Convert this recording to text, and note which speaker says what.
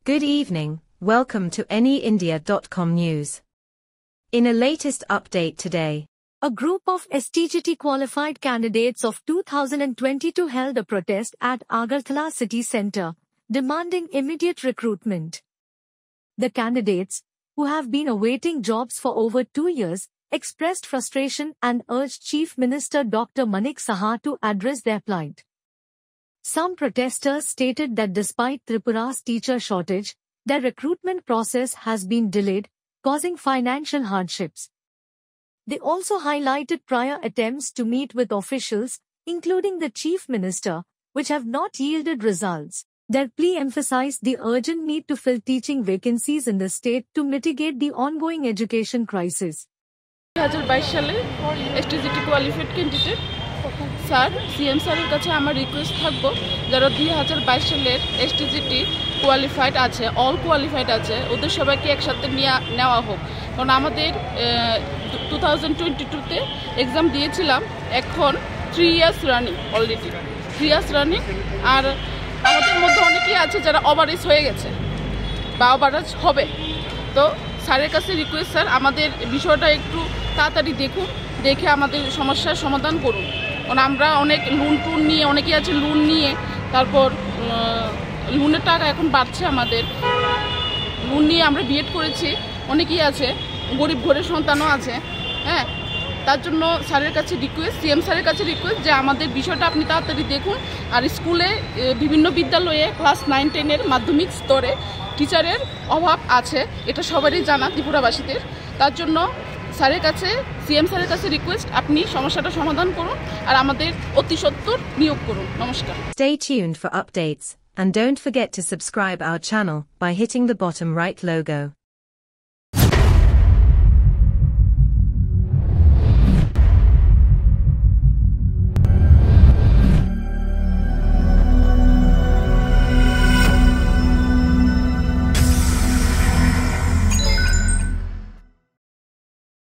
Speaker 1: Good evening, welcome to anyindia.com news. In a latest update today,
Speaker 2: a group of STGT qualified candidates of 2022 held a protest at Agartala city centre, demanding immediate recruitment. The candidates, who have been awaiting jobs for over 2 years, expressed frustration and urged Chief Minister Dr. Manik Saha to address their plight. Some protesters stated that despite Tripura's teacher shortage, their recruitment process has been delayed, causing financial hardships. They also highlighted prior attempts to meet with officials, including the Chief Minister, which have not yielded results. Their plea emphasized the urgent need to fill teaching vacancies in the state to mitigate the ongoing education crisis.
Speaker 3: 2022 সালে STGT qualified candidate sir CM স্যারের কাছে আমার request থাকবো যারা 2022 সালের STGT qualified আছে all qualified আছে ওদের সবাইকে একসাথে নেওয়া হোক কারণ আমাদের 2022 তে এক্সাম দিয়েছিলাম এখন 3 years running already 3 years running আর আমাদের মধ্যে অনেকেই আছে যারা ওভারেজ হয়ে গেছে বা ওভারেজ হবে তো স্যারের কাছে রিকোয়েস্ট স্যার আমাদের বিষয়টা একটু তাড়াতাড়ি দেখুন দেখে আমাদের সমস্যার সমাধান করুন কারণ আমরা অনেক লোন নিয়ে অনেকেই আছে লোন নিয়ে তারপর লোনের টাকা এখন বাড়ছে আমাদের লোন নিয়ে আমরা বিএড করেছি অনেকেই আছে গরিব ঘরের সন্তানও আছে হ্যাঁ তার জন্য স্যারের কাছে রিকোয়েস্ট সিএম স্যারের কাছে রিকোয়েস্ট যে আমাদের বিষয়টা আপনি তাড়াতাড়ি দেখুন আর স্কুলে বিভিন্ন বিদ্যালয়ে ক্লাস 9-10 মাধ্যমিক স্তরে টিচারের অভাব আছে এটা সবারই জানা ত্রিপুরাবাসীদের তার জন্য স্যারের কাছে সিএম স্যারের কাছে রিকোয়েস্ট আপনি সমস্যাটা সমাধান করুন আর আমাদের অতি সত্বর নিয়োগ করুন নমস্কার
Speaker 1: Stay tuned for updates and don't forget to subscribe our channel by hitting the bottom right logo.